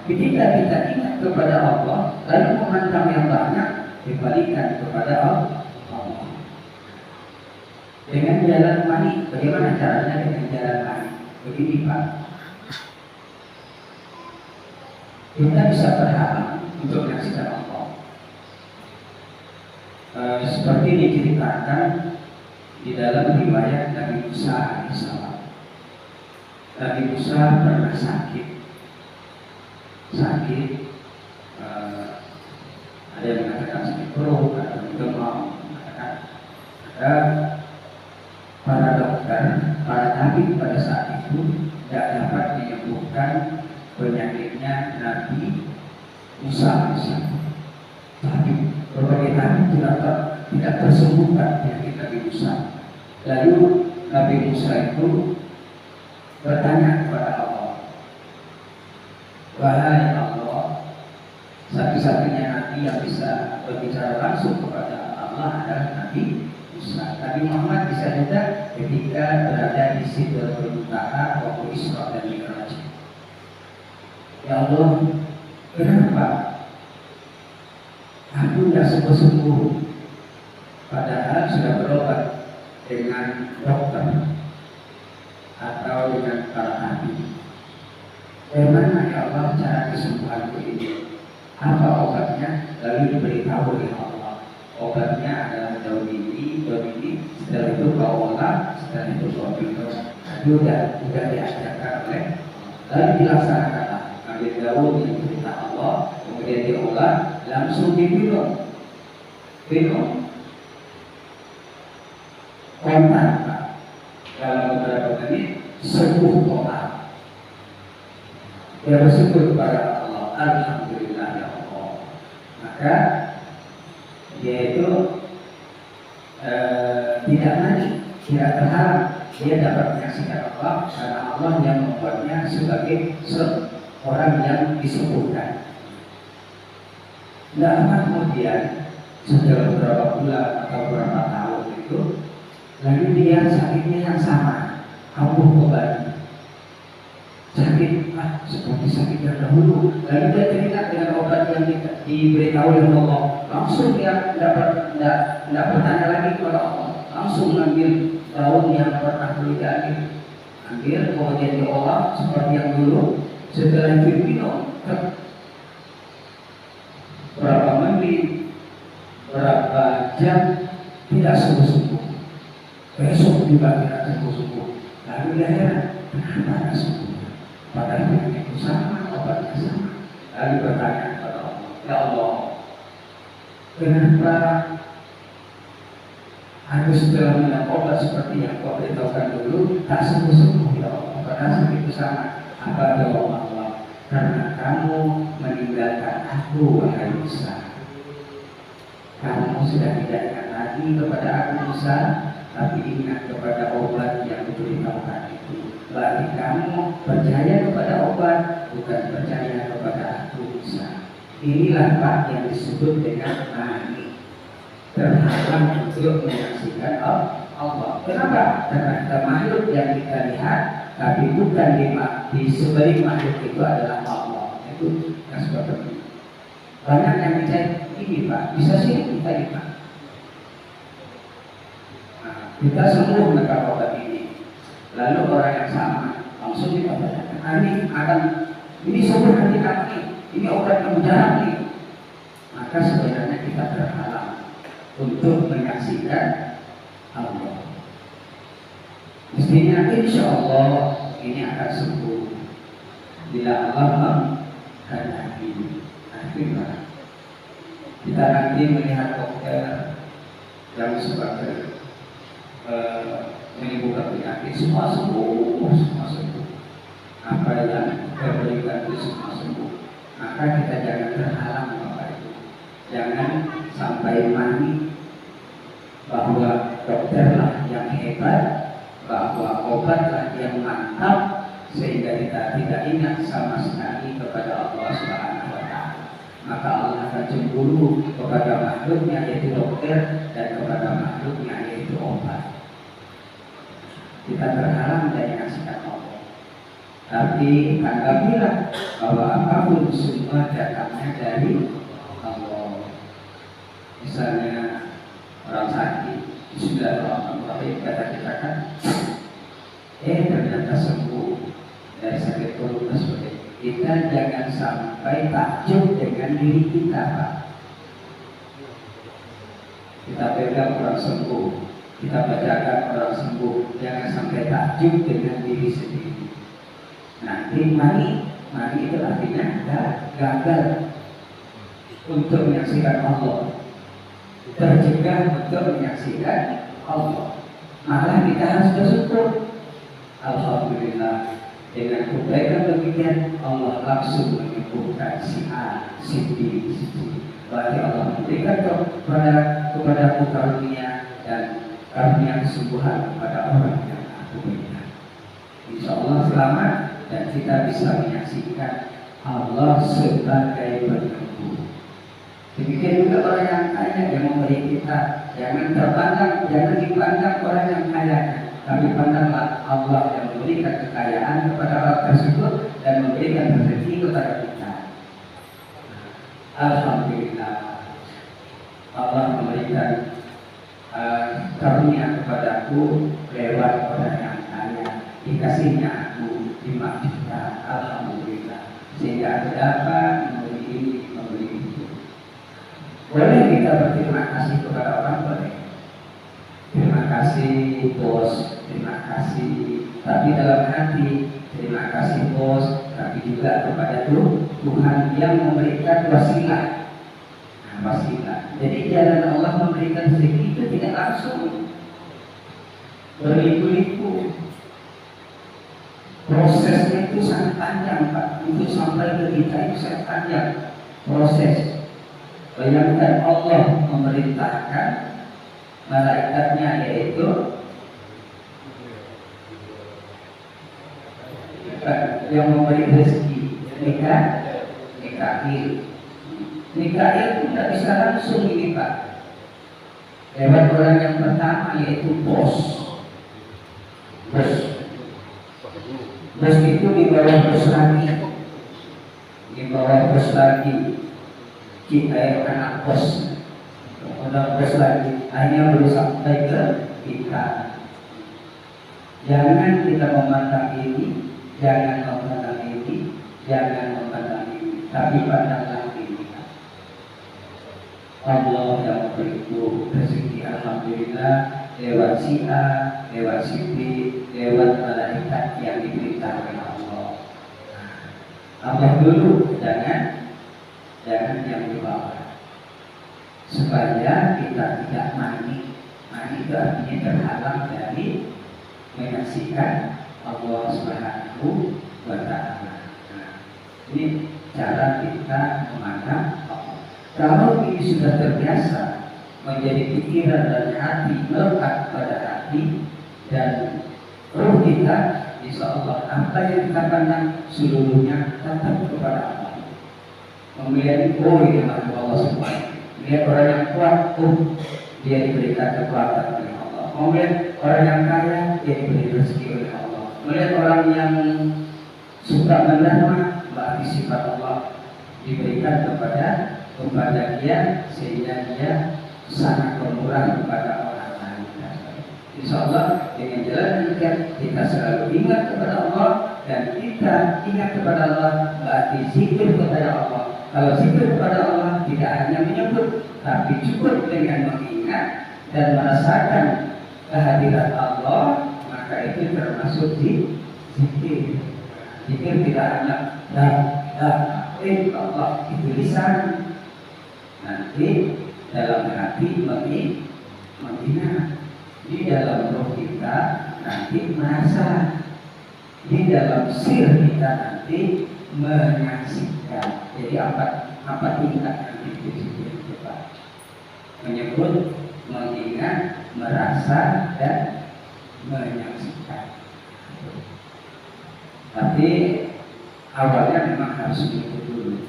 Ketika kita ingat kepada Allah, lalu memandang yang banyak, dibalikan kepada Allah. Dengan jalan mani, bagaimana caranya dengan jalan mani? Begini Pak, kita bisa berharap untuk menyaksikan Allah. Seperti diceritakan di dalam riwayat Nabi Musa alaihissalam. Nabi Musa pernah sakit, ada yang mengatakan sakit perut, ada yang demam, ada para dokter, para tabib pada saat itu tidak dapat menyembuhkan penyakitnya Nabi Musa alaihissalam. Tapi berbagai tabib tidak tersembuhkan penyakit Nabi Musa. Lalu Nabi Musa itu bertanya kepada Allah, wahai Allah, satu-satunya nabi yang bisa berbicara langsung kepada Allah adalah Nabi Musa. Nabi Muhammad bisa juga ketika berada di Sidratul Muntaha waktu Isra dan Mi'raj. Ya Allah, kenapa aku tidak sembuh-sembuh, padahal sudah berobat dengan dokter atau dengan para ahli? Bagaimana ya Allah cara kesembuhanku ini? Apa obatnya? Lalu diberitahu oleh Allah, obatnya adalah daun ini. Setelah itu kau olah, setelah itu kau minum. Sudah diajarkan oleh, lalu dilaksanakanlah. Ambil daun yang diberitahu Allah, kemudian diolah, langsung diminum. Kontan Pak, dalam beberapa menit sembuh total. Dia bersyukur kepada Allah, alhamdulillah ya Allah. Maka dia itu tidak tidak terhalang, dia dapat menyaksikan Allah karena Allah yang membuatnya sebagai orang yang disembuhkan. Tidak lama kemudian, setelah beberapa bulan atau beberapa tahun itu, lalu dia sakitnya yang sama, kambuh kembali. Sakit seperti sakit yang dahulu. Lalu dia teringat dengan obat yang diberitahu oleh Allah. Langsung dia tidak bertanya lagi kepada Allah. Langsung mengambil daun yang pernah dia ambil, kemudian diolah seperti yang dulu. Setelah itu minum. Berapa menit, berapa jam tidak sembuh-sembuh. Besok juga tidak sembuh-sembuh. Lalu dia heran, kenapa tidak sembuh? Padahal penyakit itu sama, obatnya sama. Lalu bertanya kepada Allah, ya Allah, kenapa aku setelah minum obat seperti yang kau beritahukan dulu tak sembuh-sembuh ya Allah? Padahal sakit itu sama. Apa jawab Allah? Karena kamu meninggalkan aku, wahai Musa. Kamu sudah tidak ingat lagi kepada aku Musa, tapi ingat kepada obat yang diberitahukan itu. Berarti kamu percaya kepada obat, bukan percaya kepada aku Musa. Inilah Pak yang disebut dengan mani, terhalang untuk menyaksikan Allah. Kenapa? Karena kita makhluk yang kita lihat, tapi bukan di sebalik makhluk itu adalah Allah. Itu yang seperti itu. Banyak yang percaya ini Pak, bisa sih kita lihat. Kita semua menekar obat ini. Lalu orang yang sama langsung kita tanyakan, ini sembuh hati kami, ini obat yang mujarab nih. Maka sebenarnya kita terhalang untuk menyaksikan Allah. Mestinya insya Allah ini akan sembuh bila Allah menghendaki. Akhirnya kita nanti melihat dokter yang sebagai menyembuhkan penyakit semua sembuh. Apa yang terberikan itu semua sembuh. Maka kita jangan terhalang Bapak Ibu. Jangan sampai mani bahwa dokterlah yang hebat, bahwa obatlah yang mantap, sehingga kita tidak ingat sama sekali kepada Allah Subhanahu wa Ta'ala. Maka Allah akan cemburu kepada makhluknya yaitu dokter dan kepada makhluknya yaitu obat. Kita terhalang dari nasihat Allah. Tapi anggaplah bahwa apapun apapun semua datangnya dari Allah. Misalnya orang sakit, Bismillahirrahmanirrahim, kata kita kan, ternyata sembuh dari sakit perut dan sebagainya. Kita jangan sampai takjub dengan diri kita, Pak. Kita pegang orang sembuh, kita bacakan orang sembuh, jangan sampai takjub dengan diri sendiri. Nanti mari itu artinya gagal untuk menyaksikan Allah, tercegah untuk menyaksikan Allah. Malah kita harus bersyukur. Alhamdulillah, dengan kebaikan demikian Allah langsung menyembuhkan si A, si B, si C. Berarti Allah memberikan kepada karunia dan karunia kesembuhan kepada orang yang aku berikan. Insya Allah selamat dan kita bisa menyaksikan Allah sebagai penyembuh. Demikian juga orang yang kaya yang memberi kita, jangan dipandang orang yang kaya, tapi pandanglah Allah yang memberikan kekayaan kepada orang tersebut dan memberikan rezeki kepada kita. Alhamdulillah, Allah memberikan karunia kepadaku lewat orang yang kaya, dikasihnya aku 5 juta. Alhamdulillah, sehingga aku dapat memberi ini, memberi itu. Boleh kita berterima kasih kepada orang, boleh. Terima kasih bos, terima kasih. Tapi dalam hati, terima kasih bos, tapi juga kepada Tuhan yang memberikan wasilah. Wasilah. Jadi jalan Allah memberikan rezeki itu tidak langsung, berliku-liku. Prosesnya itu sangat panjang, Pak. Untuk sampai ke kita itu sangat panjang proses. Bayangkan Allah memerintahkan malaikatnya, yaitu yang memberi rezeki, Mikail. Mikail itu tidak bisa langsung ini, Pak. Lewat orang yang pertama, yaitu bos. Bos itu di bawah bos lagi, kita anak bos, orang bos lagi, akhirnya baru sampai ke kita. Jangan kita memandang ini, jangan memandang ini, tapi pandanglah ini. Allah yang memberiku rezeki, alhamdulillah, lewat si A, lewat si B, lewat malaikat yang diberitakan Allah. Allah dulu, jangan yang di bawah, supaya kita tidak mani itu artinya terhalang dari menyaksikan Allah Subhanahu wa Ta'ala. Ini cara kita memandang Allah. Kalau ini sudah terbiasa menjadi pikiran dan hati, melekat pada hati dan roh kita, insya Allah apa yang kita pandang seluruhnya tetap kepada Allah. Melihat ini Allah Subhanahu. Melihat orang yang kuat, dia diberikan kekuatan oleh Allah. Melihat orang yang kaya, dia diberi rezeki oleh Allah. Melihat orang yang suka menerima, berarti sifat Allah diberikan kepada dia, sehingga dia sangat pemurah kepada orang lain. Insya Allah dengan jalan demikian kita selalu ingat kepada Allah, dan kita ingat kepada Allah berarti zikir kepada Allah. Kalau zikir kepada Allah tidak hanya menyebut, tapi cukup dengan mengingat dan merasakan kehadiran Allah, maka itu termasuk zikir. Zikir tidak hanya Allah itu lisan, nanti dalam hati mengingat, di dalam roh kita nanti merasa, di dalam sir kita nanti menyaksikan. Jadi apa tingkat nanti itu, Pak? Menyebut, mengingat, merasa, dan menyaksikan. Tapi awalnya memang harus menyebut dulu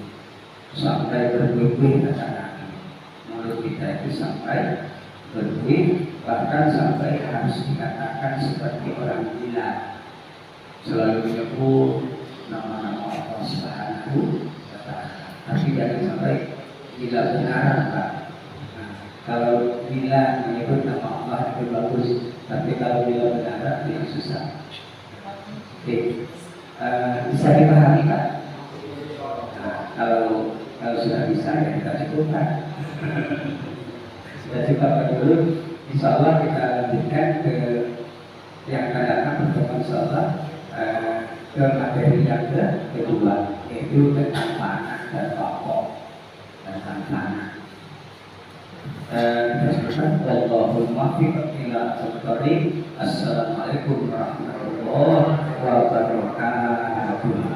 sampai berbuih kata Nabi. Mulut kita itu sampai berbuih, bahkan sampai harus dikatakan seperti orang gila. Selalu menyebut nama-nama Allah Subhanahu wa baik bila benar Pak. Nah, kalau bila menyebut nama Allah itu bagus, tapi kalau bila benar itu susah. Oke, bisa dipahami Pak? Nah, kalau sudah bisa ya kita cukupkan. Sudah cukupkan dulu. Insya Allah kita lanjutkan ke yang akan datang pertemuan insya Allah ke materi yang kedua, yaitu tentang panah dan pokok tentang panah. Kita sebutkan Allahul muwaffiq ila aqwamit thoriq. Assalamualaikum warahmatullahi wabarakatuh.